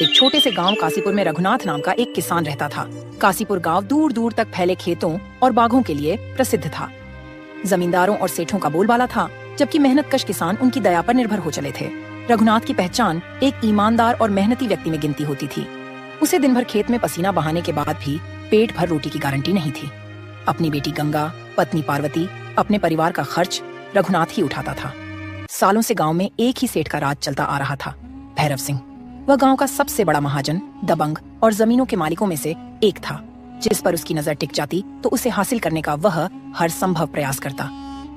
एक छोटे से गांव कासीपुर में रघुनाथ नाम का एक किसान रहता था। कासीपुर गांव दूर दूर तक फैले खेतों और बागों के लिए प्रसिद्ध था। जमींदारों और सेठों का बोलबाला था, जबकि मेहनतकश किसान उनकी दया पर निर्भर हो चले थे। रघुनाथ की पहचान एक ईमानदार और मेहनती व्यक्ति में गिनती होती थी। उसे दिन भर खेत में पसीना बहाने के बाद भी पेट भर रोटी की गारंटी नहीं थी। अपनी बेटी गंगा, पत्नी पार्वती, अपने परिवार का खर्च रघुनाथ ही उठाता था। सालों से गांव में एक ही सेठ का राज चलता आ रहा था, भैरव सिंह। वह गांव का सबसे बड़ा महाजन, दबंग और जमीनों के मालिकों में से एक था। जिस पर उसकी नजर टिक जाती तो उसे हासिल करने का वह हर संभव प्रयास करता,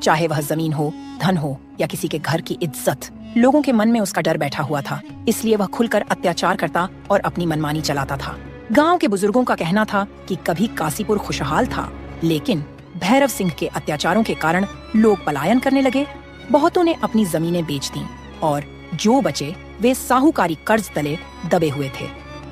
चाहे वह जमीन हो, धन हो या किसी के घर की इज्जत। लोगों के मन में उसका डर बैठा हुआ था, इसलिए वह खुलकर अत्याचार करता और अपनी मनमानी चलाता था। गांव के बुजुर्गों का कहना था कि कभी कासीपुर खुशहाल था, लेकिन भैरव सिंह के अत्याचारों के कारण लोग पलायन करने लगे। बहुतों ने अपनी जमीनें बेच दी और जो बचे वे साहूकारी कर्ज तले दबे हुए थे।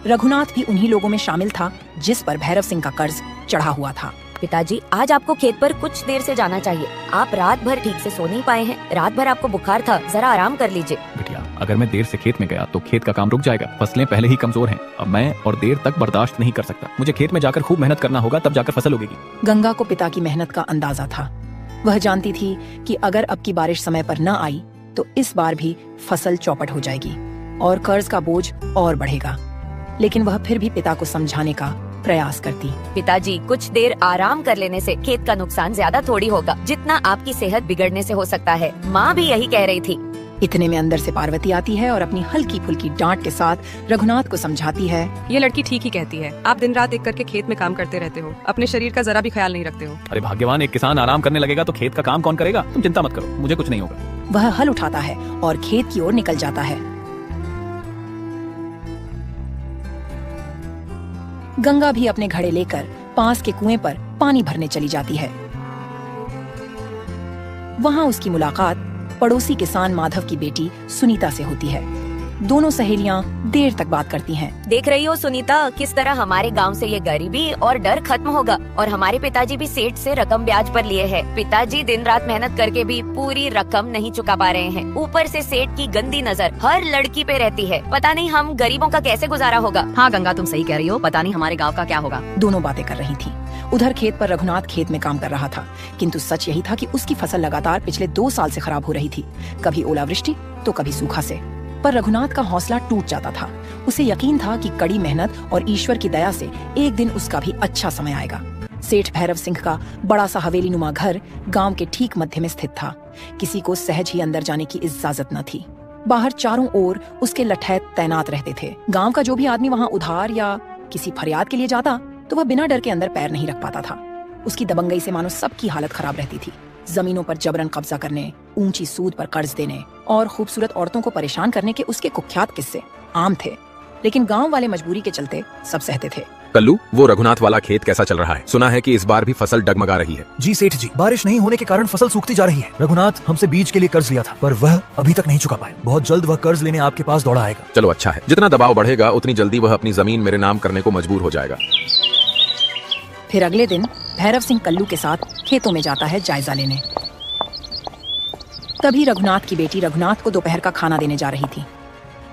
रघुनाथ भी उन्हीं लोगों में शामिल था जिस पर भैरव सिंह का कर्ज चढ़ा हुआ था। पिताजी, आज आपको खेत पर कुछ देर से जाना चाहिए। आप रात भर ठीक से सो नहीं पाए हैं। रात भर आपको बुखार था, जरा आराम कर लीजिए। बिटिया, अगर मैं देर से खेत में गया तो खेत का काम रुक जाएगा। फसलें पहले ही कमजोर हैं। अब मैं और देर तक बर्दाश्त नहीं कर सकता। मुझे खेत में जाकर खूब मेहनत करना होगा, तब जाकर फसल उगेगी। गंगा को पिता की मेहनत का अंदाजा था। वह जानती थी कि अगर अब की बारिश समय पर न आई तो इस बार भी फसल चौपट हो जाएगी और कर्ज का बोझ और बढ़ेगा। लेकिन वह फिर भी पिता को समझाने का प्रयास करती। पिताजी, कुछ देर आराम कर लेने से खेत का नुकसान ज्यादा थोड़ी होगा, जितना आपकी सेहत बिगड़ने से हो सकता है। माँ भी यही कह रही थी। इतने में अंदर से पार्वती आती है और अपनी हल्की फुल्की डांट के साथ रघुनाथ को समझाती है। ये लड़की ठीक ही कहती है। आप दिन रात एक करके खेत में काम करते रहते हो, अपने शरीर का जरा भी ख्याल नहीं रखते हो। अरे भाग्यवान, एक किसान आराम करने लगेगा तो खेत का काम कौन करेगा? तुम चिंता मत करो, मुझे कुछ नहीं होगा। वह हल उठाता है और खेत की ओर निकल जाता है। गंगा भी अपने घड़े लेकर पास के कुएं पर पानी भरने चली जाती है। वहां उसकी मुलाकात पड़ोसी किसान माधव की बेटी सुनीता से होती है। दोनों सहेलियां देर तक बात करती हैं। देख रही हो सुनीता, किस तरह हमारे गांव से ये गरीबी और डर खत्म होगा। और हमारे पिताजी भी सेठ से रकम ब्याज पर लिए हैं। पिताजी दिन रात मेहनत करके भी पूरी रकम नहीं चुका पा रहे हैं। ऊपर से सेठ की गंदी नजर हर लड़की पे रहती है। पता नहीं हम गरीबों का कैसे गुजारा होगा। हाँ गंगा, तुम सही कह रही हो। पता नहीं हमारे गाँव का क्या होगा। दोनों बातें कर रही थी। उधर खेत पर रघुनाथ खेत में काम कर रहा था, किंतु सच यही था कि उसकी फसल लगातार पिछले 2 साल से खराब हो रही थी। कभी ओलावृष्टि तो कभी सूखा से। पर रघुनाथ का हौसला टूट जाता था। उसे यकीन था कि कड़ी मेहनत और ईश्वर की दया से एक दिन उसका भी अच्छा समय आएगा। सेठ भैरव सिंह का बड़ा सा हवेली नुमा घर गांव के ठीक मध्य में स्थित था। किसी को सहज ही अंदर जाने की इजाजत न थी। बाहर चारों ओर उसके लठैत तैनात रहते थे। गांव का जो भी आदमी वहां उधार या किसी फरियाद के लिए जाता तो वह बिना डर के अंदर पैर नहीं रख पाता था। उसकी दबंगई से मानो सबकी हालत खराब रहती थी। जमीनों पर जबरन कब्जा करने, ऊंची सूद पर कर्ज देने और खूबसूरत औरतों को परेशान करने के उसके कुख्यात किस्से आम थे। लेकिन गांव वाले मजबूरी के चलते सब सहते थे। कल्लू, वो रघुनाथ वाला खेत कैसा चल रहा है? सुना है कि इस बार भी फसल डगमगा रही है। जी सेठ जी, बारिश नहीं होने के कारण फसल सूखती जा रही है। रघुनाथ हमसे बीज के लिए कर्ज लिया था, पर वह अभी तक नहीं चुका पाए। बहुत जल्द वह कर्ज लेने आपके पास दौड़ा आएगा। चलो अच्छा है, जितना दबाव बढ़ेगा उतनी जल्दी वह अपनी जमीन मेरे नाम करने को मजबूर हो जाएगा। फिर अगले दिन भैरव सिंह कल्लू के साथ खेतों में जाता है जायजा लेने। तभी रघुनाथ की बेटी रघुनाथ को दोपहर का खाना देने जा रही थी।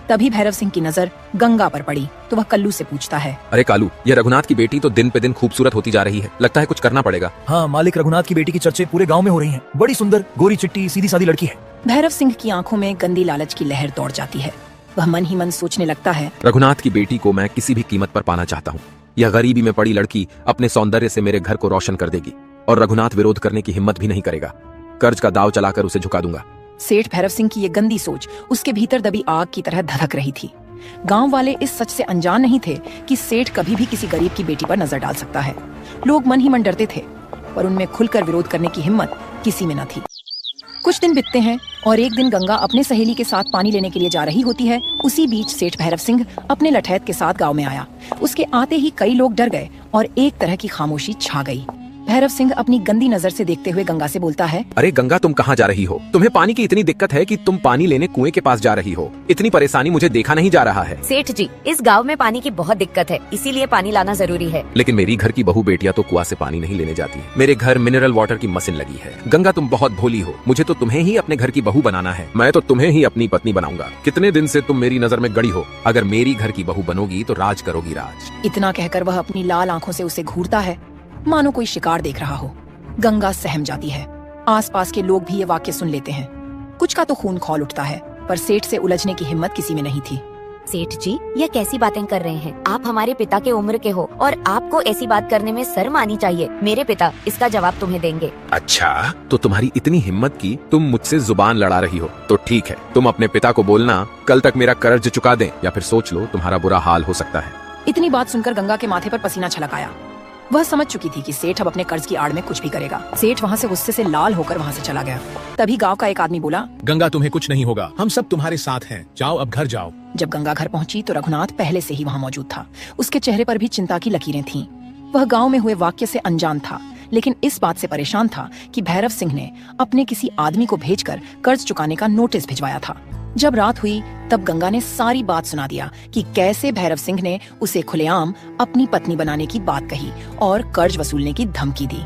तभी भैरव सिंह की नजर गंगा पर पड़ी तो वह कल्लू से पूछता है, अरे कालू, यह रघुनाथ की बेटी तो दिन पे दिन खूबसूरत होती जा रही है। लगता है कुछ करना पड़ेगा। हाँ मालिक, रघुनाथ की बेटी की चर्चे पूरे गाँव में हो रही है। बड़ी सुंदर, गोरी चिट्टी, सीधी सादी लड़की है। भैरव सिंह की आंखों में गंदी लालच की लहर दौड़ जाती है। वह मन ही मन सोचने लगता है, रघुनाथ की बेटी को मैं किसी भी कीमत पर पाना चाहता हूँ। यह गरीबी में पड़ी लड़की अपने सौंदर्य से मेरे घर को रोशन कर देगी और रघुनाथ विरोध करने की हिम्मत भी नहीं करेगा। कर्ज का दाव चलाकर उसे झुका दूंगा। सेठ भैरव सिंह की ये गंदी सोच उसके भीतर दबी आग की तरह धधक रही थी। गांव वाले इस सच से अनजान नहीं थे कि सेठ कभी भी किसी गरीब की बेटी पर नजर डाल सकता है। लोग मन ही मन डरते थे, पर उनमें खुलकर विरोध करने की हिम्मत किसी में न थी। कुछ दिन बीतते हैं और एक दिन गंगा अपने सहेली के साथ पानी लेने के लिए जा रही होती है। उसी बीच सेठ भैरव सिंह अपने लठैत के साथ गांव में आया। उसके आते ही कई लोग डर गए और एक तरह की खामोशी छा गई। भैरव सिंह अपनी गंदी नजर से देखते हुए गंगा से बोलता है, अरे गंगा, तुम कहाँ जा रही हो? तुम्हें पानी की इतनी दिक्कत है कि तुम पानी लेने कुएं के पास जा रही हो। इतनी परेशानी मुझे देखा नहीं जा रहा है। सेठ जी, इस गांव में पानी की बहुत दिक्कत है, इसीलिए पानी लाना जरूरी है। लेकिन मेरी घर की बहू बेटियां तो कुआं से पानी नहीं लेने जाती। मेरे घर मिनरल वाटर की मशीन लगी है। गंगा, तुम बहुत भोली हो। मुझे तो तुम्हें ही अपने घर की बहू बनाना है। मैं तो तुम्हें ही अपनी पत्नी बनाऊंगा। कितने दिन से तुम मेरी नजर में गड़ी हो। अगर मेरी घर की बहू बनोगी तो राज करोगी राज। इतना कहकर वह अपनी लाल आंखों से उसे घूरता है, मानो कोई शिकार देख रहा हो। गंगा सहम जाती है। आसपास के लोग भी ये वाक्य सुन लेते हैं। कुछ का तो खून खौल उठता है, पर सेठ से उलझने की हिम्मत किसी में नहीं थी। सेठ जी, ये कैसी बातें कर रहे हैं? आप हमारे पिता के उम्र के हो और आपको ऐसी बात करने में शर्म आनी चाहिए। मेरे पिता इसका जवाब तुम्हें देंगे। अच्छा, तो तुम्हारी इतनी हिम्मत की तुम मुझसे जुबान लड़ा रही हो, तो ठीक है, तुम अपने पिता को बोलना कल तक मेरा कर्ज चुका दें, या फिर सोच लो तुम्हारा बुरा हाल हो सकता है। इतनी बात सुनकर गंगा के माथे पर पसीना छलक आया। वह समझ चुकी थी कि सेठ अब अपने कर्ज की आड़ में कुछ भी करेगा। सेठ वहाँ से गुस्से से लाल होकर वहाँ से चला गया। तभी गांव का एक आदमी बोला, गंगा, तुम्हें कुछ नहीं होगा, हम सब तुम्हारे साथ हैं। जाओ, अब घर जाओ। जब गंगा घर पहुंची तो रघुनाथ पहले से ही वहाँ मौजूद था। उसके चेहरे पर भी चिंता की लकीरें थीं। वह गांव में हुए वाक्य से अनजान था, लेकिन इस बात से परेशान था कि भैरव सिंह ने अपने किसी आदमी को भेजकर कर्ज चुकाने का नोटिस भिजवाया था। जब रात हुई तब गंगा ने सारी बात सुना दिया कि कैसे भैरव सिंह ने उसे खुलेआम अपनी पत्नी बनाने की बात कही और कर्ज वसूलने की धमकी दी।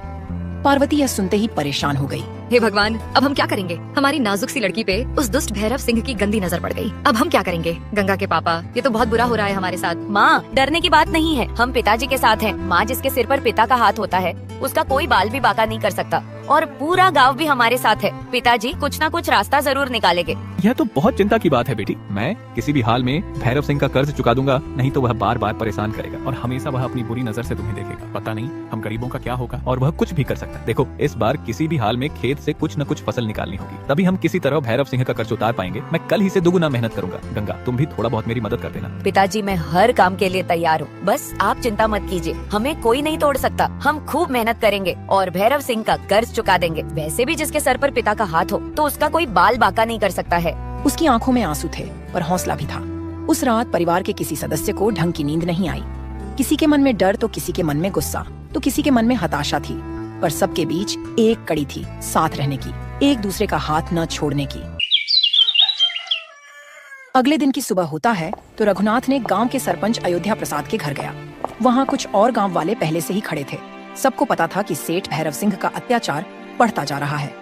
पार्वती यह सुनते ही परेशान हो गई। हे भगवान, अब हम क्या करेंगे? हमारी नाजुक सी लड़की पे उस दुष्ट भैरव सिंह की गंदी नजर पड़ गई। अब हम क्या करेंगे? गंगा के पापा, ये तो बहुत बुरा हो रहा है हमारे साथ। माँ, डरने की बात नहीं है, हम पिताजी के साथ हैं। माँ, जिसके सिर पर पिता का हाथ होता है उसका कोई बाल भी बांका नहीं कर सकता, और पूरा गांव भी हमारे साथ है। पिताजी कुछ न कुछ रास्ता जरूर निकालेंगे। यह तो बहुत चिंता की बात है बेटी। मैं किसी भी हाल में भैरव सिंह का कर्ज चुका दूंगा, नहीं तो वह बार बार परेशान करेगा और हमेशा वह अपनी बुरी नजर से तुम्हें देखेगा। पता नहीं हम गरीबों का क्या होगा, और वह कुछ भी कर सकता है। देखो, इस बार किसी भी हाल में खेत से कुछ न कुछ फसल निकालनी होगी, तभी हम किसी तरह भैरव सिंह का कर्ज उतार पाएंगे। मैं कल ही से दुगुना मेहनत करूंगा। गंगा, तुम भी थोड़ा बहुत मेरी मदद कर देना। पिताजी, मैं हर काम के लिए तैयार हूँ, बस आप चिंता मत कीजिए। हमें कोई नहीं तोड़ सकता। हम खूब मेहनत करेंगे और भैरव सिंह का कर्ज चुका देंगे। वैसे भी जिसके सर पर पिता का हाथ हो तो उसका कोई बाल बांका नहीं कर सकता है। उसकी आंखों में आंसू थे, पर हौसला भी था। उस रात परिवार के किसी सदस्य को ढंग की नींद नहीं आई। किसी के मन में डर तो किसी के मन में गुस्सा, तो किसी के मन में हताशा थी, पर सबके बीच एक कड़ी थी, साथ रहने की, एक दूसरे का हाथ न छोड़ने की। अगले दिन की सुबह होता है तो रघुनाथ ने गांव के सरपंच अयोध्या प्रसाद के घर गया। वहाँ कुछ और गांव वाले पहले से ही खड़े थे। सबको पता था कि सेठ भैरव सिंह का अत्याचार बढ़ता जा रहा है।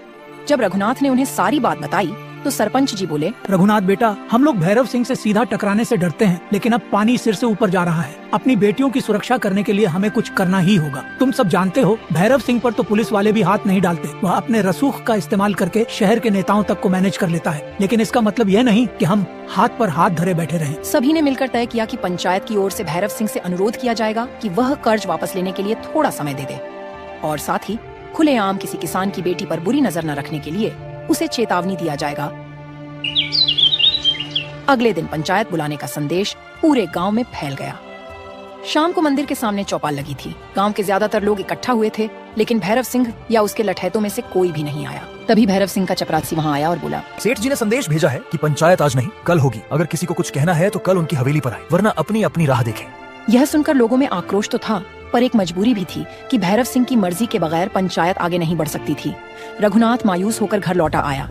जब रघुनाथ ने उन्हें सारी बात बताई तो सरपंच जी बोले, रघुनाथ बेटा, हम लोग भैरव सिंह से सीधा टकराने से डरते हैं, लेकिन अब पानी सिर से ऊपर जा रहा है। अपनी बेटियों की सुरक्षा करने के लिए हमें कुछ करना ही होगा। तुम सब जानते हो, भैरव सिंह पर तो पुलिस वाले भी हाथ नहीं डालते। वह अपने रसूख का इस्तेमाल करके शहर के नेताओं तक को मैनेज कर लेता है। लेकिन इसका मतलब यह नहीं कि हम हाथ पर हाथ धरे बैठे रहें। सभी ने मिलकर तय किया कि पंचायत की ओर से भैरव सिंह से अनुरोध किया जाएगा कि वह कर्ज वापस लेने के लिए थोड़ा समय दे दे, और साथ ही खुलेआम किसी किसान की बेटी पर बुरी नजर न रखने के लिए उसे चेतावनी दिया जाएगा। अगले दिन पंचायत बुलाने का संदेश पूरे गांव में फैल गया। शाम को मंदिर के सामने चौपाल लगी थी। गांव के ज्यादातर लोग इकट्ठा हुए थे, लेकिन भैरव सिंह या उसके लठैतों में से कोई भी नहीं आया। तभी भैरव सिंह का चपरासी वहां आया और बोला, सेठ जी ने संदेश भेजा है कि पंचायत आज नहीं कल होगी। अगर किसी को कुछ कहना है तो कल उनकी हवेली पर आए, वरना अपनी अपनी राह देखें। यह सुनकर लोगों में आक्रोश तो था, पर एक मजबूरी भी थी कि भैरव सिंह की मर्जी के बगैर पंचायत आगे नहीं बढ़ सकती थी। रघुनाथ मायूस होकर घर लौटा आया।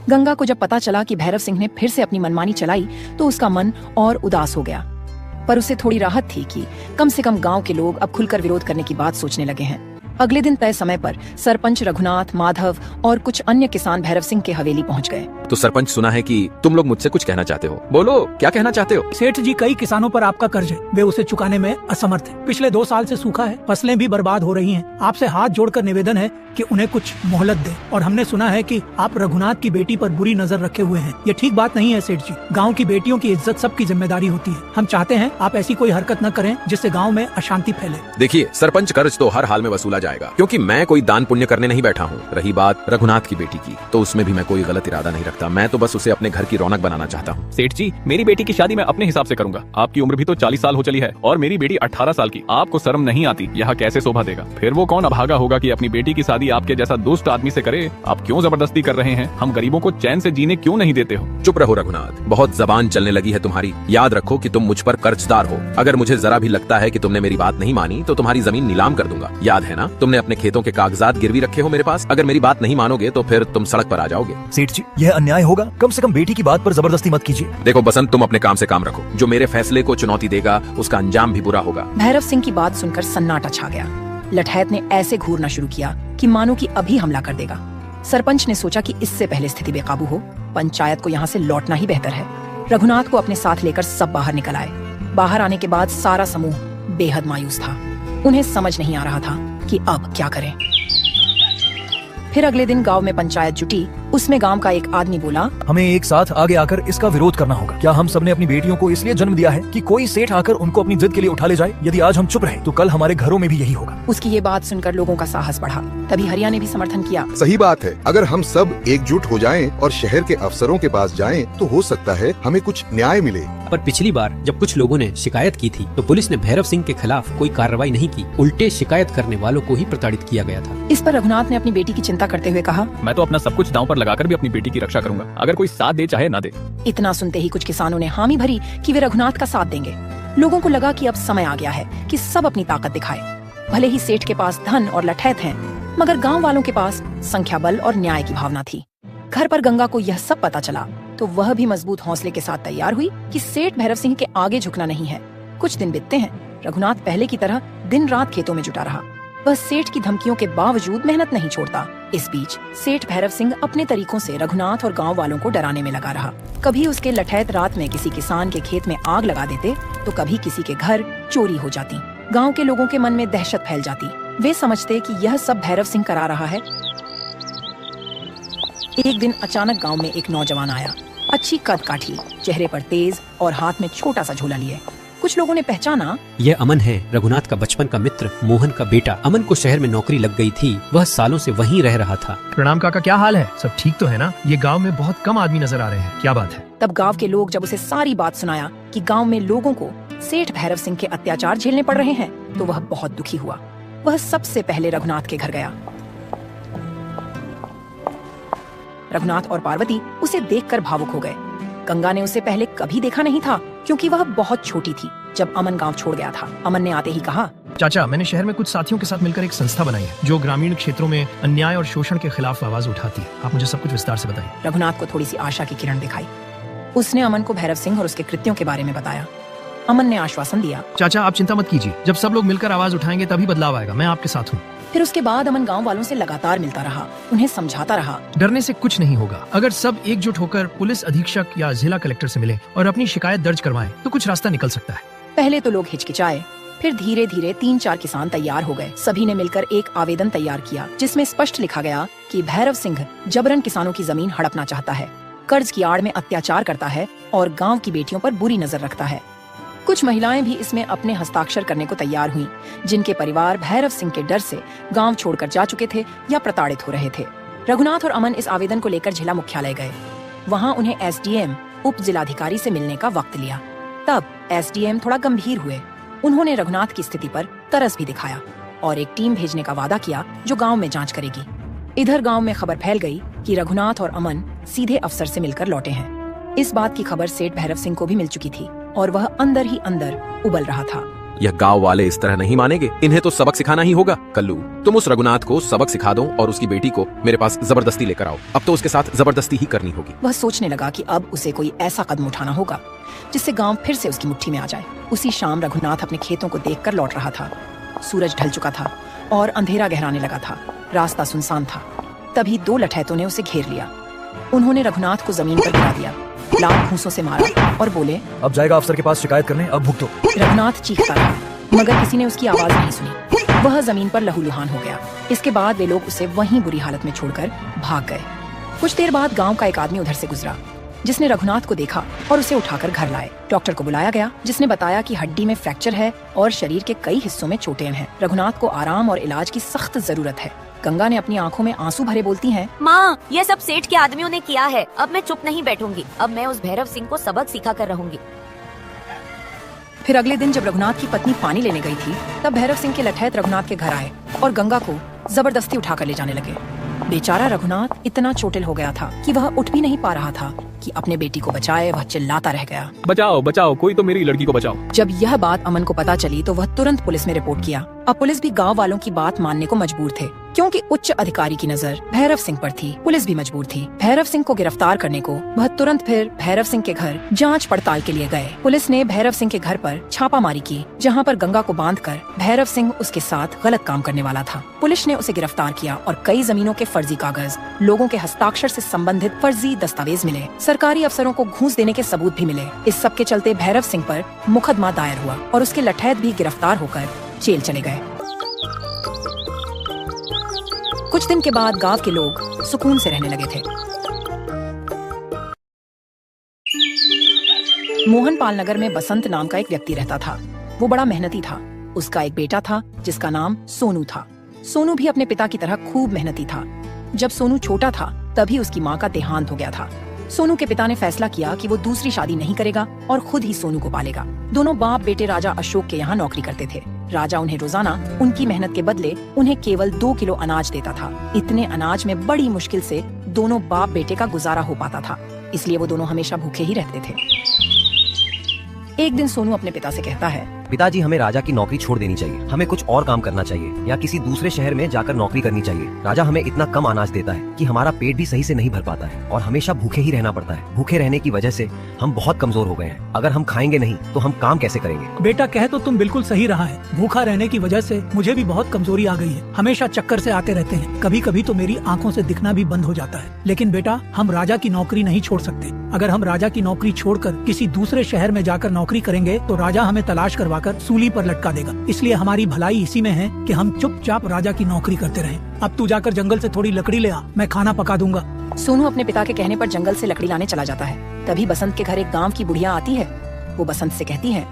गंगा को जब पता चला कि भैरव सिंह ने फिर से अपनी मनमानी चलाई तो उसका मन और उदास हो गया, पर उसे थोड़ी राहत थी कि कम से कम गांव के लोग अब खुलकर विरोध करने की बात सोचने लगे हैं। अगले दिन तय समय पर सरपंच रघुनाथ, माधव और कुछ अन्य किसान भैरव सिंह के हवेली पहुंच गए। तो सरपंच, सुना है कि तुम लोग मुझसे कुछ कहना चाहते हो। बोलो, क्या कहना चाहते हो? सेठ जी, कई किसानों पर आपका कर्ज है, वे उसे चुकाने में असमर्थ हैं। पिछले 2 साल से सूखा है, फसलें भी बर्बाद हो रही हैं। आपसे हाथ जोड़कर निवेदन है कि उन्हें कुछ मोहलत दे। और हमने सुना है कि आप रघुनाथ की बेटी पर बुरी नजर रखे हुए हैं। ये ठीक बात नहीं है सेठ जी। गाँव की बेटियों की इज्जत सबकी जिम्मेदारी होती है। हम चाहते हैं आप ऐसी कोई हरकत न करें जिससे गाँव में अशांति फैले। देखिए सरपंच, कर्ज तो हर हाल में वसूला जाएगा, क्योंकि मैं कोई दान पुण्य करने नहीं बैठा हूँ। रही बात रघुनाथ की बेटी की, तो उसमें भी मैं कोई गलत इरादा नहीं रखता। मैं तो बस उसे अपने घर की रौनक बनाना चाहता हूँ। सेठ जी, मेरी बेटी की शादी मैं अपने हिसाब से करूंगा। आपकी उम्र भी तो 40 साल हो चली है और मेरी बेटी 18 साल की। आपको शर्म नहीं आती? यह कैसे शोभा देगा? फिर वो कौन अभागा होगा कि अपनी बेटी की शादी शादी आपके जैसा दुष्ट आदमी से करे? आप क्यों जबरदस्ती कर रहे हैं? हम गरीबों को चैन से जीने क्यों नहीं देते हो? चुप रहो रघुनाथ, बहुत जबान चलने लगी है तुम्हारी। याद रखो कि तुम मुझ पर कर्जदार हो। अगर मुझे जरा भी लगता है कि तुमने मेरी बात नहीं मानी तो तुम्हारी जमीन नीलाम कर दूंगा। याद है ना, तुमने अपने खेतों के कागजात गिरवी रखे हो मेरे पास। अगर मेरी बात नहीं मानोगे तो फिर तुम सड़क पर आ जाओगे। सेठ जी, यह अन्याय होगा। कम से कम बेटी की बात पर जबरदस्ती मत कीजिए। देखो बसंत, तुम अपने काम से काम रखो। जो मेरे फैसले को चुनौती देगा उसका अंजाम भी बुरा होगा। भैरव सिंह की बात सुनकर सन्नाटा छा गया। लठैत ने ऐसे घूरना शुरू किया कि मानो कि अभी हमला कर देगा। सरपंच ने सोचा कि इससे पहले स्थिति बेकाबू हो, पंचायत को यहाँ से लौटना ही बेहतर है। रघुनाथ को अपने साथ लेकर सब बाहर निकल आए। बाहर आने के बाद सारा समूह बेहद मायूस था। उन्हें समझ नहीं आ रहा था कि अब क्या करें। फिर अगले दिन गांव में पंचायत जुटी। उसमें गांव का एक आदमी बोला, हमें एक साथ आगे आकर इसका विरोध करना होगा। क्या हम सबने अपनी बेटियों को इसलिए जन्म दिया है कि कोई सेठ आकर उनको अपनी जिद के लिए उठा ले जाए? यदि आज हम चुप रहे तो कल हमारे घरों में भी यही होगा। उसकी ये बात सुनकर लोगों का साहस बढ़ा। तभी हरिया ने भी समर्थन किया। सही बात है, अगर हम सब एकजुट हो जाएं और शहर के अफसरों के पास जाएं तो हो सकता है हमें कुछ न्याय मिले। पर पिछली बार जब कुछ लोगों ने शिकायत की थी तो पुलिस ने भैरव सिंह के खिलाफ कोई कार्रवाई नहीं की। उल्टे शिकायत करने वालों को ही प्रताड़ित किया गया था। इस पर रघुनाथ ने अपनी बेटी की चिंता करते हुए कहा, मैं तो अपना सब कुछ दांव पर लगाकर भी अपनी बेटी की रक्षा करूंगा, अगर कोई साथ दे चाहे ना दे। इतना सुनते ही कुछ किसानों ने हामी भरी कि वे रघुनाथ का साथ देंगे। लोगों को लगा कि अब समय आ गया है कि सब अपनी ताकत दिखाए। भले ही सेठ के पास धन और लठैत हैं, मगर गांव वालों के पास संख्या बल और न्याय की भावना थी। घर पर गंगा को यह सब पता चला तो वह भी मजबूत हौसले के साथ तैयार हुई कि सेठ भैरव सिंह के आगे झुकना नहीं है। कुछ दिन बीतते हैं। रघुनाथ पहले की तरह दिन रात खेतों में जुटा रहा। वह सेठ की धमकियों के बावजूद मेहनत नहीं छोड़ता। इस बीच सेठ भैरव सिंह अपने तरीकों से रघुनाथ और गांव वालों को डराने में लगा रहा। कभी उसके लठैत रात में किसी किसान के खेत में आग लगा देते तो कभी किसी के घर चोरी हो जाती। गांव के लोगों के मन में दहशत फैल जाती। वे समझते कि यह सब भैरव सिंह करा रहा है। एक दिन अचानक गांव में एक नौजवान आया। अच्छी कद काठी, चेहरे पर तेज और हाथ में छोटा सा झोला लिए। कुछ लोगों ने पहचाना, यह अमन है, रघुनाथ का बचपन का मित्र, मोहन का बेटा। अमन को शहर में नौकरी लग गई थी, वह सालों से वहीं रह रहा था। प्रणाम काका, क्या हाल है? सब ठीक तो है ना? ये गांव में बहुत कम आदमी नजर आ रहे हैं, क्या बात है? तब गांव के लोग जब उसे सारी बात सुनाया कि गांव में लोगों को सेठ भैरव सिंह के अत्याचार झेलने पड़ रहे हैं तो वह बहुत दुखी हुआ। वह सबसे पहले रघुनाथ के घर गया। रघुनाथ और पार्वती उसे देखकर भावुक हो गए। गंगा ने उसे पहले कभी देखा नहीं था क्योंकि वह बहुत छोटी थी जब अमन गांव छोड़ गया था। अमन ने आते ही कहा, चाचा, मैंने शहर में कुछ साथियों के साथ मिलकर एक संस्था बनाई है जो ग्रामीण क्षेत्रों में अन्याय और शोषण के खिलाफ आवाज उठाती है। आप मुझे सब कुछ विस्तार से बताइए। रघुनाथ को थोड़ी सी आशा की किरण दिखाई। उसने अमन को भैरव सिंह और उसके कृत्यों के बारे में बताया। अमन ने आश्वासन दिया, चाचा आप चिंता मत कीजिए, जब सब लोग मिलकर आवाज उठाएंगे तभी बदलाव आएगा, मैं आपके साथ हूँ। फिर उसके बाद अमन गांव वालों से लगातार मिलता रहा, उन्हें समझाता रहा। डरने से कुछ नहीं होगा। अगर सब एकजुट होकर पुलिस अधीक्षक या जिला कलेक्टर से मिले और अपनी शिकायत दर्ज करवाएं तो कुछ रास्ता निकल सकता है। पहले तो लोग हिचकिचाए, फिर धीरे धीरे 3-4 किसान तैयार हो गए। सभी ने मिलकर एक आवेदन तैयार किया जिसमें स्पष्ट लिखा गया कि भैरव सिंह जबरन किसानों की जमीन हड़पना चाहता है, कर्ज की आड़ में अत्याचार करता है और गाँव की बेटियों पर बुरी नजर रखता है। कुछ महिलाएं भी इसमें अपने हस्ताक्षर करने को तैयार हुईं, जिनके परिवार भैरव सिंह के डर से गांव छोड़कर जा चुके थे या प्रताड़ित हो रहे थे। रघुनाथ और अमन इस आवेदन को लेकर जिला मुख्यालय गए। वहां उन्हें एसडीएम, उप जिलाधिकारी से मिलने का वक्त लिया। तब एसडीएम थोड़ा गंभीर हुए। उन्होंने रघुनाथ की स्थिति पर तरस भी दिखाया और एक टीम भेजने का वादा किया जो गाँव में जाँच करेगी। इधर गाँव में खबर फैल गई कि रघुनाथ और अमन सीधे अफसर से मिलकर लौटे हैं। इस बात की खबर सेठ भैरव सिंह को भी मिल चुकी थी और वह अंदर ही अंदर उबल रहा था। यह गांव वाले इस तरह नहीं मानेंगे, इन्हें तो सबक सिखाना ही होगा। कल्लू, तुम उस रघुनाथ को सबक सिखा दो और उसकी बेटी को मेरे पास जबरदस्ती लेकर आओ। अब तो उसके साथ जबरदस्ती ही करनी होगी। वह सोचने लगा कि अब उसे कोई ऐसा कदम उठाना होगा जिससे गांव फिर से उसकी मुट्ठी में आ जाए। उसी शाम रघुनाथ अपने खेतों को देखकर लौट रहा था। सूरज ढल चुका था और अंधेरा गहराने लगा था। रास्ता सुनसान था। तभी 2 लठैतों ने उसे घेर लिया। उन्होंने रघुनाथ को जमीन पर गिरा दिया, लात घूंसों से मारा और बोले, अब जाएगा अफसर के पास शिकायत करने, अब भुगतो। रघुनाथ चीखता रहा मगर किसी ने उसकी आवाज नहीं सुनी। वह जमीन पर लहूलुहान हो गया। इसके बाद वे लोग उसे वहीं बुरी हालत में छोड़कर भाग गए। कुछ देर बाद गांव का एक आदमी उधर से गुजरा जिसने रघुनाथ को देखा और उसे उठाकर घर लाए। डॉक्टर को बुलाया गया जिसने बताया कि हड्डी में फ्रैक्चर है और शरीर के कई हिस्सों में चोटें हैं। रघुनाथ को आराम और इलाज की सख्त जरूरत है। गंगा ने अपनी आंखों में आंसू भरे बोलती हैं, माँ, ये सब सेठ के आदमियों ने किया है। अब मैं चुप नहीं बैठूंगी। अब मैं उस भैरव सिंह को सबक सिखा कर रहूंगी। फिर अगले दिन जब रघुनाथ की पत्नी पानी लेने गई थी, तब भैरव सिंह के लठैत रघुनाथ के घर आए और गंगा को जबरदस्ती उठाकर ले जाने लगे। बेचारा रघुनाथ इतना चोटिल हो गया था कि वह उठ भी नहीं पा रहा था कि अपने बेटी को बचाए। वह चिल्लाता रह गया, बचाओ बचाओ, कोई तो मेरी लड़की को बचाओ। जब यह बात अमन को पता चली तो वह तुरंत पुलिस में रिपोर्ट किया। अब पुलिस भी गांव वालों की बात मानने को मजबूर थे, क्योंकि उच्च अधिकारी की नजर भैरव सिंह पर थी। पुलिस भी मजबूर थी। भैरव सिंह को गिरफ्तार करने को वह तुरंत फिर भैरव सिंह के घर जांच पड़ताल के लिए गए। पुलिस ने भैरव सिंह के घर पर छापामारी की, जहां पर गंगा को बांधकर भैरव सिंह उसके साथ गलत काम करने वाला था। पुलिस ने उसे गिरफ्तार किया और कई जमीनों के फर्जी कागज, लोगों के हस्ताक्षर से संबंधित फर्जी दस्तावेज मिले। सरकारी अफसरों को घूस देने के सबूत भी मिले। इस सब के चलते भैरव सिंह पर मुकदमा दायर हुआ और उसके लठैत भी गिरफ्तार होकर जेल चले गए। कुछ दिन के बाद गांव के लोग सुकून से रहने लगे थे। मोहनपाल नगर में बसंत नाम का एक व्यक्ति रहता था। वो बड़ा मेहनती था। उसका एक बेटा था जिसका नाम सोनू था। सोनू भी अपने पिता की तरह खूब मेहनती था। जब सोनू छोटा था तभी उसकी माँ का देहांत हो गया था। सोनू के पिता ने फैसला किया कि वो दूसरी शादी नहीं करेगा और खुद ही सोनू को पालेगा। दोनों बाप बेटे राजा अशोक के यहाँ नौकरी करते थे। राजा उन्हें रोजाना उनकी मेहनत के बदले उन्हें केवल 2 किलो अनाज देता था। इतने अनाज में बड़ी मुश्किल से दोनों बाप बेटे का गुजारा हो पाता था, इसलिए वो दोनों हमेशा भूखे ही रहते थे। एक दिन सोनू अपने पिता से कहता है, पिताजी हमें राजा की नौकरी छोड़ देनी चाहिए। हमें कुछ और काम करना चाहिए या किसी दूसरे शहर में जाकर नौकरी करनी चाहिए। राजा हमें इतना कम अनाज देता है कि हमारा पेट भी सही से नहीं भर पाता है और हमेशा भूखे ही रहना पड़ता है। भूखे रहने की वजह से हम बहुत कमजोर हो गए हैं। अगर हम खाएंगे नहीं तो हम काम कैसे करेंगे? बेटा, कह तो तुम बिल्कुल सही रहा है। भूखा रहने की वजह से मुझे भी बहुत कमजोरी आ गई है। हमेशा चक्कर से आते रहते हैं। कभी कभी तो मेरी आंखों से दिखना भी बंद हो जाता है। लेकिन बेटा, हम राजा की नौकरी नहीं छोड़ सकते। अगर हम राजा की नौकरी छोड़कर किसी दूसरे शहर में जाकर नौकरी करेंगे तो राजा हमें तलाश करवाकर सूली पर लटका देगा। इसलिए हमारी भलाई इसी में है कि हम चुपचाप राजा की नौकरी करते रहें। अब तू जाकर जंगल से थोड़ी लकड़ी ले आ, मैं खाना पका दूंगा। सोनू अपने पिता के कहने पर जंगल से लकड़ी लाने चला जाता है। तभी बसंत के घर एक गांव की बुढ़िया आती है। वो बसंत से कहती है,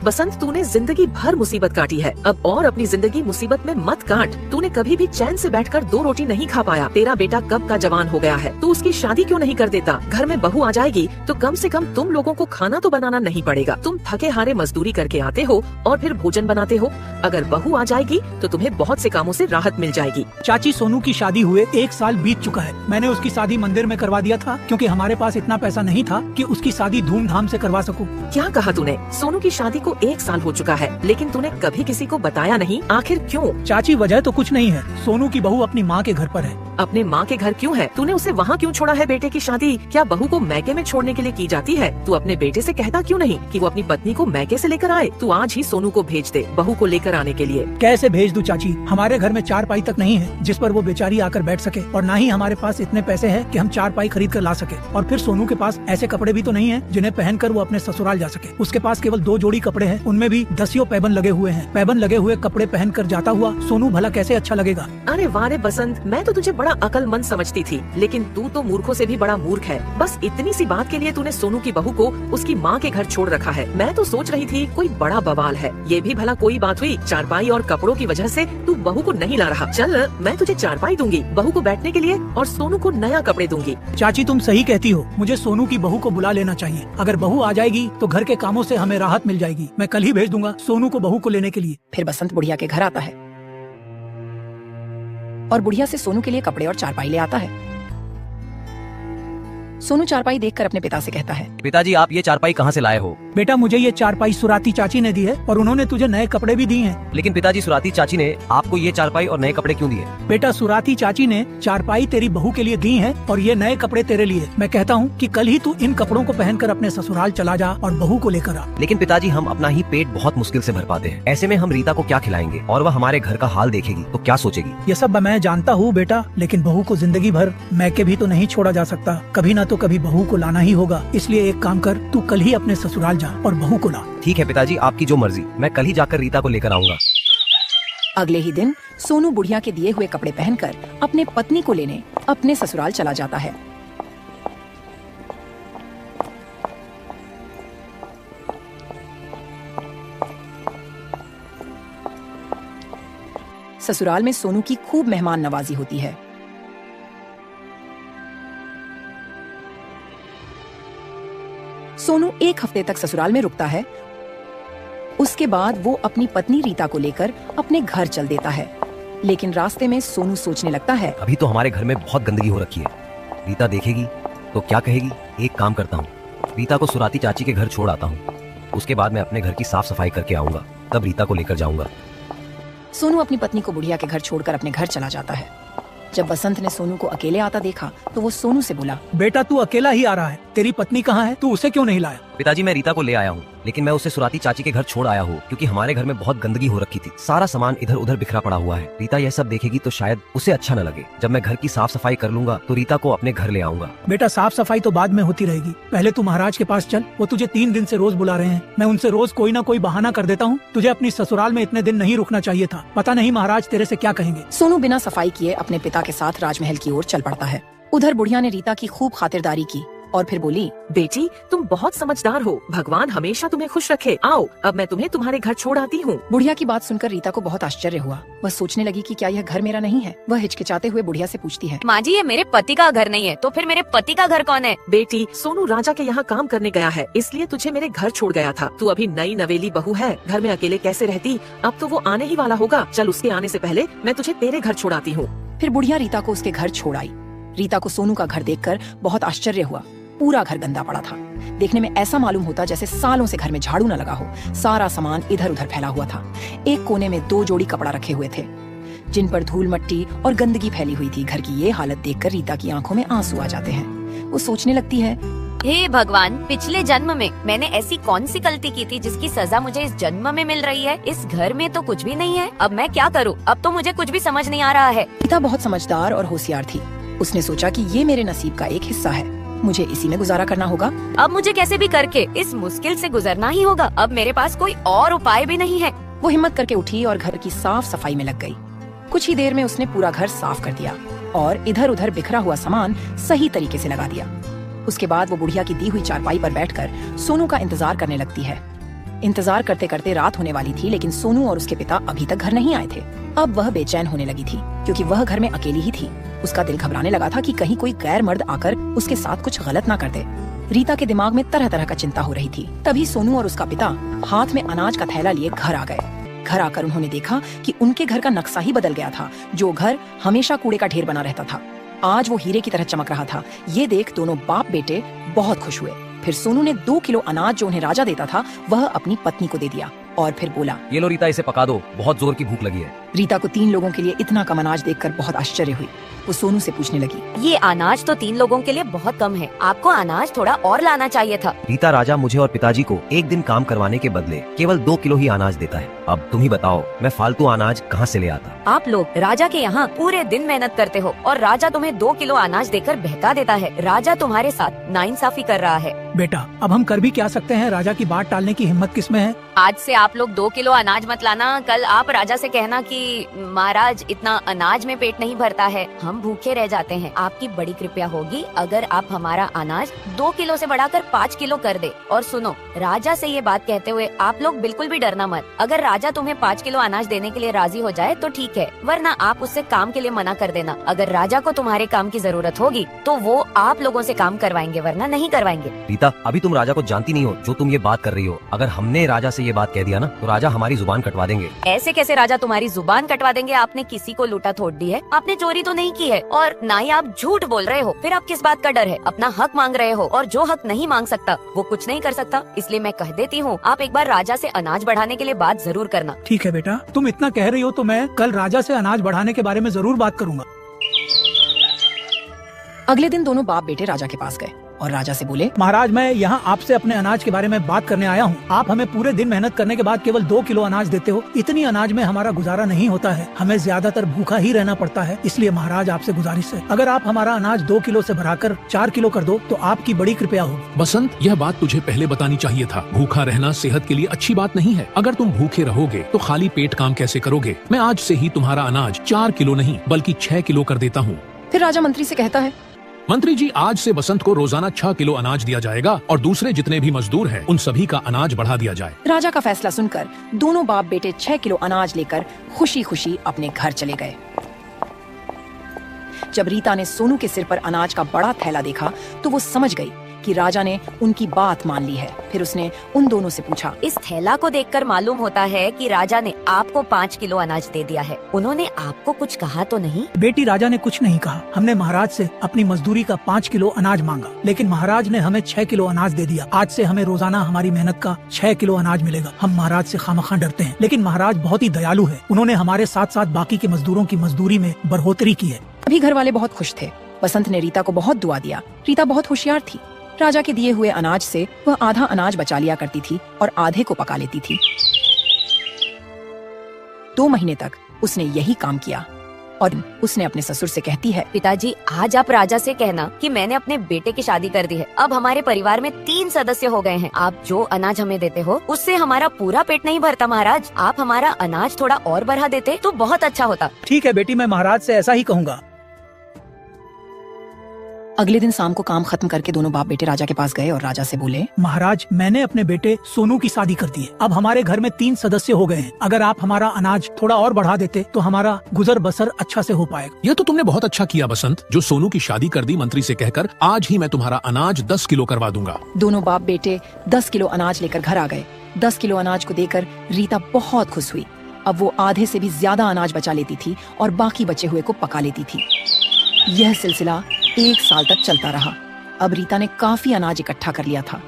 बसंत, तूने जिंदगी भर मुसीबत काटी है। अब और अपनी जिंदगी मुसीबत में मत काट। तूने कभी भी चैन से बैठकर 2 रोटी नहीं खा पाया। तेरा बेटा कब का जवान हो गया है। तू उसकी शादी क्यों नहीं कर देता? घर में बहू आ जाएगी तो कम से कम तुम लोगों को खाना तो बनाना नहीं पड़ेगा। तुम थके हारे मजदूरी करके आते हो और फिर भोजन बनाते हो। अगर बहू आ जाएगी तो तुम्हें बहुत से कामों से राहत मिल जाएगी। चाची, सोनू की शादी हुए 1 साल बीत चुका है। मैंने उसकी शादी मंदिर में करवा दिया था, क्योंकि हमारे पास इतना पैसा नहीं था कि उसकी शादी धूमधाम से करवा सकूं। क्या कहा तूने? सोनू की शादी को 1 साल हो चुका है, लेकिन तूने कभी किसी को बताया नहीं। आखिर क्यों? चाची, वजह तो कुछ नहीं है। सोनू की बहू अपनी माँ के घर पर है। अपने माँ के घर क्यों है? तूने उसे वहाँ क्यों छोड़ा है? बेटे की शादी क्या बहू को मैके में छोड़ने के लिए की जाती है? तू अपने बेटे से कहता क्यों नहीं कि वो अपनी पत्नी को मैके से लेकर आए? तू आज ही सोनू को भेज दे बहू को लेकर आने के लिए। कैसे भेज दूं चाची? हमारे घर में 4 पाई तक नहीं है जिस पर वो बेचारी आकर बैठ सके, और न ही हमारे पास इतने पैसे हैं कि हम 4 पाई खरीद कर ला सके। और फिर सोनू के पास ऐसे कपड़े भी तो नहीं है जिन्हें पहनकर वो अपने ससुराल जा सके। उसके पास केवल 2 जोड़ी कपड़े हैं, उनमें भी 10 पैबंद लगे हुए हैं। पैबंद लगे हुए कपड़े पहन कर जाता हुआ सोनू भला कैसे अच्छा लगेगा? अरे वाह रे बसंत, मैं तो तुझे बड़ा अकलमंद समझती थी, लेकिन तू तो मूर्खों से भी बड़ा मूर्ख है। बस इतनी सी बात के लिए तूने सोनू की बहू को उसकी माँ के घर छोड़ रखा है। मैं तो सोच रही थी कोई बड़ा बवाल है। ये भी भला कोई बात हुई? चारपाई और कपड़ों की वजह से तू बहू को नहीं ला रहा। चल, मैं तुझे चारपाई दूंगी बहू को बैठने के लिए, और सोनू को नया कपड़े दूंगी। चाची, तुम सही कहती हो। मुझे सोनू की बहू को बुला लेना चाहिए। अगर बहू आ जाएगी तो घर के कामों से हमें राहत मिल जाएगी। मैं कल ही भेज दूंगा सोनू को बहू को लेने के लिए। फिर बसंत बुढ़िया के घर आता है और बुढ़िया से सोनू के लिए कपड़े और चारपाई ले आता है। सोनू चारपाई देखकर अपने पिता से कहता है, पिताजी, आप ये चारपाई कहाँ से लाए हो? बेटा, मुझे ये चारपाई सुराती चाची ने दी है और उन्होंने तुझे नए कपड़े भी दिए हैं। लेकिन पिताजी, सुराती चाची ने आपको ये चारपाई और नए कपड़े क्यों दिए? बेटा, सुराती चाची ने चारपाई तेरी बहू के लिए दी है और ये नए कपड़े तेरे लिए। मैं कहता हूँ कि कल ही तू इन कपड़ों को पहनकर अपने ससुराल चला जा और बहू को लेकर आ। लेकिन पिताजी, हम अपना ही पेट बहुत मुश्किल से भर पाते हैं। ऐसे में हम रीता को क्या खिलाएंगे और वह हमारे घर का हाल देखेगी तो क्या सोचेगी? ये सब मैं जानता हूँ बेटा, लेकिन बहू को जिंदगी भर मैके भी तो नहीं छोड़ा जा सकता। कभी न तो कभी बहू को लाना ही होगा। इसलिए एक काम कर, तू कल ही अपने ससुराल जा और बहू को ला। ठीक है पिताजी, आपकी जो मर्जी। मैं कल ही जाकर रीता को लेकर आऊंगा। अगले ही दिन सोनू बुढ़िया के दिए हुए कपड़े पहनकर अपने पत्नी को लेने अपने ससुराल चला जाता है। ससुराल में सोनू की खूब मेहमान नवाजी होती है। सोनू 1 हफ्ते तक ससुराल में रुकता है इसके बाद वो अपनी पत्नी रीता को लेकर अपने घर चल देता है। लेकिन रास्ते में सोनू सोचने लगता है, अभी तो हमारे घर में बहुत गंदगी हो रखी है, रीता देखेगी तो क्या कहेगी। एक काम करता हूँ, रीता को सुराती चाची के घर छोड़ आता हूँ, उसके बाद मैं अपने घर की साफ सफाई करके आऊंगा, तब रीता को लेकर जाऊंगा। सोनू अपनी पत्नी को बुढ़िया के घर छोड़कर अपने घर चला जाता है। जब बसंत ने सोनू को अकेले आता देखा तो वो सोनू से बोला, बेटा तू अकेला ही आ रहा है, तेरी पत्नी कहाँ है, तू उसे क्यों नहीं लाया? पिताजी मैं रीता को ले आया हूँ, लेकिन मैं उसे सुराती चाची के घर छोड़ आया हूँ क्योंकि हमारे घर में बहुत गंदगी हो रखी थी, सारा सामान इधर उधर बिखरा पड़ा हुआ है। रीता यह सब देखेगी तो शायद उसे अच्छा न लगे। जब मैं घर की साफ सफाई कर लूंगा तो रीता को अपने घर ले आऊंगा। बेटा साफ सफाई तो बाद में होती रहेगी, पहले तू महाराज के पास चल, वो तुझे 3 दिन से रोज बुला रहे हैं। मैं उनसे रोज कोई ना कोई बहाना कर देता हूँ। तुझे अपनी ससुराल में इतने दिन नहीं रुकना चाहिए था, पता नहीं महाराज तेरे से क्या कहेंगे। सोनू बिना सफाई किए अपने पिता के साथ राजमहल की ओर चल पड़ता है। उधर बुढ़िया ने रीता की खूब खातिरदारी की और फिर बोली, बेटी तुम बहुत समझदार हो, भगवान हमेशा तुम्हें खुश रखे। आओ अब मैं तुम्हें तुम्हारे घर छोड़ आती हूँ। बुढ़िया की बात सुनकर रीता को बहुत आश्चर्य हुआ। वह सोचने लगी कि क्या यह घर मेरा नहीं है। वह हिचकिचाते हुए बुढ़िया से पूछती है, माँ जी ये मेरे पति का घर नहीं है तो फिर मेरे पति का घर कौन है? बेटी सोनू राजा के यहाँ काम करने गया है, इसलिए तुझे मेरे घर छोड़ गया था। तू अभी नई नवेली बहू है, घर में अकेले कैसे रहती? अब तो वो आने ही वाला होगा। चल उसके आने से पहले मैं तुझे तेरे घर छोड़ाती हूँ। फिर बुढ़िया रीता को उसके घर छोड़ आई। रीता को सोनू का घर देखकर बहुत आश्चर्य हुआ। पूरा घर गंदा पड़ा था। देखने में ऐसा मालूम होता जैसे सालों से घर में झाड़ू न लगा हो। सारा सामान इधर उधर फैला हुआ था। एक कोने में 2 जोड़ी कपड़ा रखे हुए थे जिन पर धूल मट्टी और गंदगी फैली हुई थी। घर की ये हालत देखकर रीता की आंखों में आंसू आ जाते हैं। वो सोचने लगती है, हे भगवान, पिछले जन्म में मैंने ऐसी कौन सी गलती की थी जिसकी सजा मुझे इस जन्म में मिल रही है? इस घर में तो कुछ भी नहीं है, अब मैं क्या करूँ? अब तो मुझे कुछ भी समझ नहीं आ रहा है। रीता बहुत समझदार और होशियार थी। उसने सोचा कि ये मेरे नसीब का एक हिस्सा है, मुझे इसी में गुजारा करना होगा। अब मुझे कैसे भी करके इस मुश्किल से गुजरना ही होगा। अब मेरे पास कोई और उपाय भी नहीं है। वो हिम्मत करके उठी और घर की साफ सफाई में लग गई। कुछ ही देर में उसने पूरा घर साफ कर दिया और इधर उधर बिखरा हुआ सामान सही तरीके से लगा दिया। उसके बाद वो बुढ़िया की दी हुई चारपाई पर बैठकर सोनू का इंतजार करने लगती है। इंतजार करते करते रात होने वाली थी, लेकिन सोनू और उसके पिता अभी तक घर नहीं आए थे। अब वह बेचैन होने लगी थी क्योंकि वह घर में अकेली ही थी। उसका दिल घबराने लगा था कि कहीं कोई गैर मर्द आकर उसके साथ कुछ गलत ना कर दे। रीता के दिमाग में तरह तरह का चिंता हो रही थी। तभी सोनू और उसका पिता हाथ में अनाज का थैला लिए घर आ गए। घर आकर उन्होंने देखा कि उनके घर का नक्शा ही बदल गया था। जो घर हमेशा कूड़े का ढेर बना रहता था, आज वो हीरे की तरह चमक रहा था। ये देख दोनों बाप बेटे बहुत खुश हुए। फिर सोनू ने 2 किलो अनाज जो उन्हें राजा देता था वह अपनी पत्नी को दे दिया और फिर बोला, ये लो रीता, इसे पका दो, बहुत जोर की भूख लगी है। रीता को 3 लोगों के लिए इतना कम अनाज देखकर बहुत आश्चर्य हुई। वो सोनू से पूछने लगी, ये अनाज तो 3 लोगों के लिए बहुत कम है, आपको अनाज थोड़ा और लाना चाहिए था। रीता, राजा मुझे और पिताजी को एक दिन काम करवाने के बदले केवल 2 किलो ही अनाज देता है। अब तुम ही बताओ मैं फालतू अनाज कहाँ से ले आता? आप लोग राजा के यहाँ पूरे दिन मेहनत करते हो और राजा तुम्हें 2 किलो अनाज देकर बहका देता है। राजा तुम्हारे साथ नाइंसाफी कर रहा है। बेटा अब हम कर भी क्या सकते हैं? राजा की बात टालने की हिम्मत किसमें है? आज से आप लोग 2 किलो अनाज मत लाना। कल आप राजा से कहना कि महाराज इतना अनाज में पेट नहीं भरता है, हम भूखे रह जाते हैं। आपकी बड़ी कृपया होगी अगर आप हमारा अनाज 2 किलो से बढ़ाकर 5 किलो कर दे। और सुनो, राजा से ये बात कहते हुए आप लोग बिल्कुल भी डरना मत। अगर राजा तुम्हें 5 किलो अनाज देने के लिए राजी हो जाए तो ठीक है, वरना आप उससे काम के लिए मना कर देना। अगर राजा को तुम्हारे काम की जरूरत होगी तो वो आप लोगों से काम करवाएंगे, वरना नहीं करवाएंगे। रीता, अभी तुम राजा को जानती नहीं हो जो तुम ये बात कर रही हो। अगर हमने राजा से ये बात कह दिया ना तो राजा हमारी जुबान कटवा देंगे। ऐसे कैसे राजा तुम्हारी जुबान कटवा देंगे? आपने किसी को लूटा थोड़ दी है, आपने चोरी तो नहीं की है और ना ही आप झूठ बोल रहे हो। फिर आप किस बात का डर है? अपना हक मांग रहे हो और जो हक नहीं मांग सकता वो कुछ नहीं कर सकता। इसलिए मैं कह देती हूँ, आप एक बार राजा से अनाज बढ़ाने के लिए बात जरूर करना। ठीक है बेटा, तुम इतना कह रही हो तो मैं कल राजा से अनाज बढ़ाने के बारे में जरूर बात करूंगा। अगले दिन दोनों बाप बेटे राजा के पास गए और राजा से बोले, महाराज मैं यहाँ आपसे अपने अनाज के बारे में बात करने आया हूँ। आप हमें पूरे दिन मेहनत करने के बाद केवल 2 किलो अनाज देते हो। इतनी अनाज में हमारा गुजारा नहीं होता है, हमें ज्यादातर भूखा ही रहना पड़ता है। इसलिए महाराज आपसे गुजारिश है, अगर आप हमारा अनाज 2 किलो से बढ़ाकर 4 किलो कर दो तो आपकी बड़ी कृपया होगी। बसंत, यह बात तुझे पहले बतानी चाहिए था। भूखा रहना सेहत के लिए अच्छी बात नहीं है। अगर तुम भूखे रहोगे तो खाली पेट काम कैसे करोगे? मैं आज से ही तुम्हारा अनाज 4 किलो नहीं बल्कि 6 किलो कर देता हूँ। फिर राजा मंत्री से कहता है, मंत्री जी, आज से बसंत को रोजाना 6 किलो अनाज दिया जाएगा और दूसरे जितने भी मजदूर हैं उन सभी का अनाज बढ़ा दिया जाए। राजा का फैसला सुनकर दोनों बाप बेटे 6 किलो अनाज लेकर खुशी खुशी अपने घर चले गए। जब रीता ने सोनू के सिर पर अनाज का बड़ा थैला देखा तो वो समझ गई कि राजा ने उनकी बात मान ली है। फिर उसने उन दोनों से पूछा, इस थैला को देखकर मालूम होता है कि राजा ने आपको 5 किलो अनाज दे दिया है। उन्होंने आपको कुछ कहा तो नहीं? बेटी, राजा ने कुछ नहीं कहा। हमने महाराज से अपनी मजदूरी का 5 किलो अनाज मांगा, लेकिन महाराज ने हमें 6 किलो अनाज दे दिया। आज से हमें रोजाना हमारी मेहनत का 6 किलो अनाज मिलेगा। हम महाराज से खामखा डरते हैं, लेकिन महाराज बहुत ही दयालु है। उन्होंने हमारे साथ साथ बाकी के मजदूरों की मजदूरी में बढ़ोतरी की है। अभी घर वाले बहुत खुश थे। बसंत ने रीता को बहुत दुआ दिया। रीता बहुत होशियार थी। राजा के दिए हुए अनाज से वह आधा अनाज बचा लिया करती थी और आधे को पका लेती थी। 2 महीने तक उसने यही काम किया और उसने अपने ससुर से कहती है, पिताजी, आज आप राजा से कहना कि मैंने अपने बेटे की शादी कर दी है। अब हमारे परिवार में 3 सदस्य हो गए हैं। आप जो अनाज हमें देते हो उससे हमारा पूरा पेट नहीं भरता। महाराज, आप हमारा अनाज थोड़ा और बढ़ा देते तो बहुत अच्छा होता। ठीक है बेटी, मैं महाराज से ऐसा ही कहूँगा। अगले दिन शाम को काम खत्म करके दोनों बाप बेटे राजा के पास गए और राजा से बोले, महाराज, मैंने अपने बेटे सोनू की शादी कर दी है। अब हमारे घर में 3 सदस्य हो गए हैं। अगर आप हमारा अनाज थोड़ा और बढ़ा देते तो हमारा गुजर बसर अच्छा से हो पाएगा। यह तो तुमने बहुत अच्छा किया बसंत, जो सोनू की शादी कर दी मंत्री से कहकर। आज ही मैं तुम्हारा अनाज 10 किलो करवा दूंगा। दोनों बाप बेटे 10 किलो अनाज लेकर घर आ गए। 10 किलो अनाज को देकर रीता बहुत खुश हुई। अब वो आधे से भी ज्यादा अनाज बचा लेती थी और बाकी बचे हुए को पका लेती थी। यह सिलसिला 1 साल तक चलता रहा। अब रीता ने काफी अनाज इकट्ठा कर लिया था।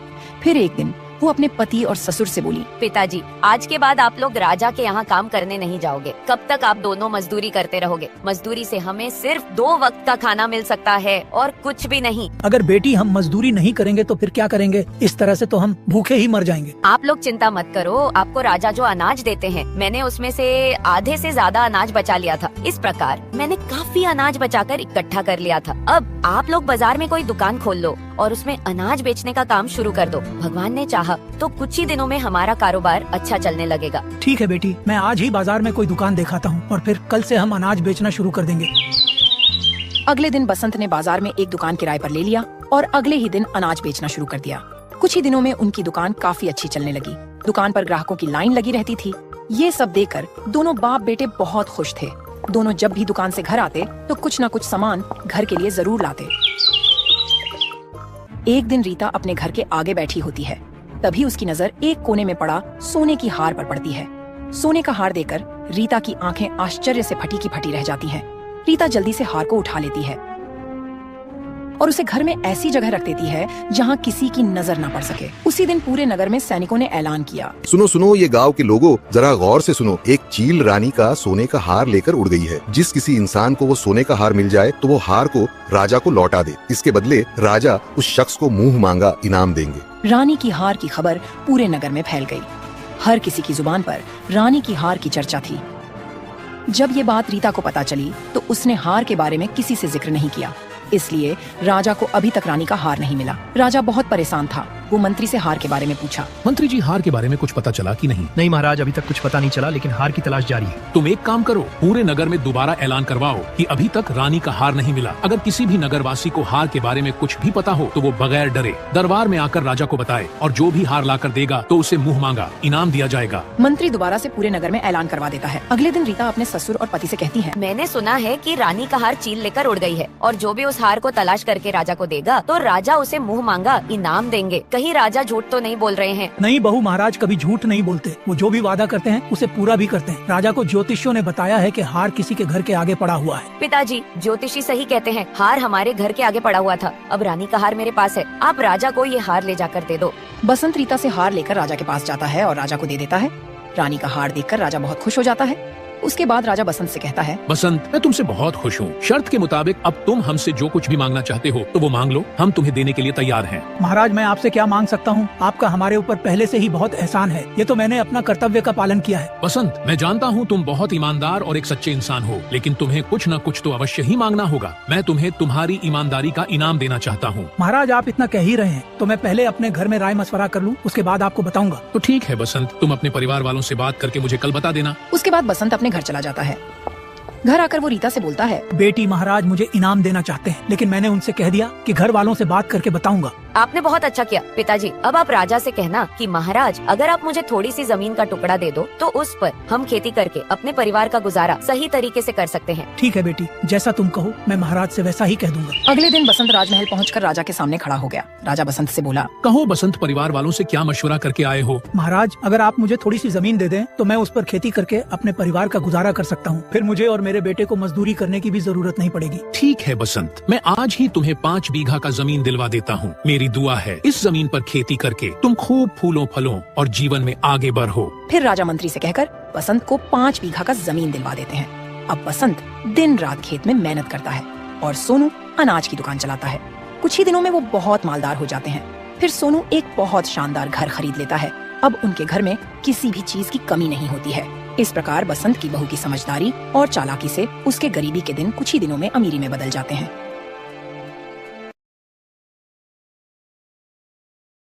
फिर एक दिन वो अपने पति और ससुर से बोली, पिताजी, आज के बाद आप लोग राजा के यहाँ काम करने नहीं जाओगे। कब तक आप दोनों मजदूरी करते रहोगे? मजदूरी से हमें सिर्फ 2 वक्त का खाना मिल सकता है और कुछ भी नहीं। अगर बेटी हम मजदूरी नहीं करेंगे तो फिर क्या करेंगे? इस तरह से तो हम भूखे ही मर जाएंगे। आप लोग चिंता मत करो। आपको राजा जो अनाज देते हैं, मैंने उसमें से आधे से ज्यादा अनाज बचा लिया था। इस प्रकार मैंने काफी अनाज बचाकर इकट्ठा कर लिया था। अब आप लोग बाजार में कोई दुकान खोल लो और उसमें अनाज बेचने का काम शुरू कर दो। भगवान ने चाहा तो कुछ ही दिनों में हमारा कारोबार अच्छा चलने लगेगा। ठीक है बेटी, मैं आज ही बाजार में कोई दुकान दिखाता हूँ और फिर कल से हम अनाज बेचना शुरू कर देंगे। अगले दिन बसंत ने बाजार में एक दुकान किराए पर ले लिया और अगले ही दिन अनाज बेचना शुरू कर दिया। कुछ ही दिनों में उनकी दुकान काफी अच्छी चलने लगी। दुकान पर ग्राहकों की लाइन लगी रहती थी। ये सब देखकर दोनों बाप बेटे बहुत खुश थे। दोनों जब भी दुकान से घर आते तो कुछ न कुछ सामान घर के लिए जरूर लाते। एक दिन रीता अपने घर के आगे बैठी होती है। तभी उसकी नजर एक कोने में पड़ा सोने की हार पर पड़ती है। सोने का हार देखकर रीता की आंखें आश्चर्य से फटी की फटी रह जाती हैं। रीता जल्दी से हार को उठा लेती है और उसे घर में ऐसी जगह रख देती है जहां किसी की नजर न पड़ सके। उसी दिन पूरे नगर में सैनिकों ने ऐलान किया, सुनो सुनो ये गांव के लोगों, जरा गौर से सुनो। एक चील रानी का सोने का हार लेकर उड़ गई है। जिस किसी इंसान को वो सोने का हार मिल जाए तो वो हार को राजा को लौटा दे। इसके बदले राजा उस शख्स को मुंह मांगा इनाम देंगे। रानी की हार की खबर पूरे नगर में फैल गई। हर किसी की जुबान पर रानी की हार की चर्चा थी। जब ये बात रीता को पता चली तो उसने हार के बारे में किसी से जिक्र नहीं किया। इसलिए राजा को अभी तक रानी का हार नहीं मिला। राजा बहुत परेशान था। वो मंत्री से हार के बारे में पूछा, मंत्री जी, हार के बारे में कुछ पता चला कि नहीं? नहीं महाराज, अभी तक कुछ पता नहीं चला, लेकिन हार की तलाश जारी है। तुम एक काम करो, पूरे नगर में दोबारा ऐलान करवाओ कि अभी तक रानी का हार नहीं मिला। अगर किसी भी नगरवासी को हार के बारे में कुछ भी पता हो तो वो बगैर डरे दरबार में आकर राजा को बताए और जो भी हार लाकर देगा तो उसे मुंह मांगा इनाम दिया जाएगा। मंत्री दोबारा से पूरे नगर में ऐलान करवा देता है। अगले दिन रीता अपने ससुर और पति से कहती है, मैंने सुना है कि रानी का हार चील लेकर उड़ गई है और जो भी उस हार को तलाश करके राजा को देगा तो राजा उसे मुंह मांगा इनाम देंगे। कहीं राजा झूठ तो नहीं बोल रहे हैं? नहीं बहू, महाराज कभी झूठ नहीं बोलते। वो जो भी वादा करते हैं उसे पूरा भी करते हैं। राजा को ज्योतिषियों ने बताया है कि हार किसी के घर के आगे पड़ा हुआ है। पिताजी, ज्योतिषी सही कहते हैं। हार हमारे घर के आगे पड़ा हुआ था। अब रानी का हार मेरे पास है। आप राजा को ये हार ले जाकर दे दो। बसंत रीता से हार लेकर राजा के पास जाता है और राजा को दे देता है। रानी का हार देखकर राजा बहुत खुश हो जाता है। उसके बाद राजा बसंत से कहता है, बसंत, मैं तुमसे बहुत खुश हूँ। शर्त के मुताबिक अब तुम हमसे जो कुछ भी मांगना चाहते हो तो वो मांग लो, हम तुम्हें देने के लिए तैयार हैं। महाराज, मैं आपसे क्या मांग सकता हूँ? आपका हमारे ऊपर पहले से ही बहुत एहसान है। ये तो मैंने अपना कर्तव्य का पालन किया है। बसंत, मैं जानता हूँ तुम बहुत ईमानदार और एक सच्चे इंसान हो, लेकिन तुम्हें कुछ न कुछ तो अवश्य ही मांगना होगा। मैं तुम्हें तुम्हारी ईमानदारी का इनाम देना चाहता हूँ। महाराज, आप इतना कह ही रहे हैं तो मैं पहले अपने घर में राय मशवरा कर लूँ, उसके बाद आपको बताऊंगा। तो ठीक है बसंत, तुम अपने परिवार वालों से बात करके मुझे कल बता देना। उसके बाद बसंत अपने घर चला जाता है। घर आकर वो रीता से बोलता है, बेटी, महाराज मुझे इनाम देना चाहते हैं, लेकिन मैंने उनसे कह दिया कि घर वालों से बात करके बताऊंगा। आपने बहुत अच्छा किया पिताजी। अब आप राजा से कहना कि महाराज, अगर आप मुझे थोड़ी सी जमीन का टुकड़ा दे दो तो उस पर हम खेती करके अपने परिवार का गुजारा सही तरीके से कर सकते हैं। ठीक है बेटी, जैसा तुम कहो मैं महाराज से वैसा ही कह दूंगा। अगले दिन बसंत राजमहल पहुंचकर राजा के सामने खड़ा हो गया। राजा बसंत से बोला, कहो बसंत, परिवार वालों से क्या मशवरा करके आए हो? महाराज, अगर आप मुझे थोड़ी सी जमीन दे दें तो मैं उस पर खेती करके अपने परिवार का गुजारा कर सकता हूँ। फिर मुझे और मेरे बेटे को मजदूरी करने की भी जरूरत नहीं पड़ेगी। ठीक है बसंत, मैं आज ही तुम्हें 5 बीघा का जमीन दिलवा देता हूँ। मेरी दुआ है इस जमीन पर खेती करके तुम खूब फूलों फलों और जीवन में आगे बढ़ो। फिर राजा मंत्री से कहकर बसंत को 5 बीघा का जमीन दिलवा देते हैं। अब बसंत दिन रात खेत में मेहनत करता है और सोनू अनाज की दुकान चलाता है। कुछ ही दिनों में वो बहुत मालदार हो जाते हैं। फिर सोनू एक बहुत शानदार घर खरीद लेता है। अब उनके घर में किसी भी चीज की कमी नहीं होती है। इस प्रकार बसंत की बहू की समझदारी और चालाकी से उसके गरीबी के दिन कुछ ही दिनों में अमीरी में बदल जाते हैं।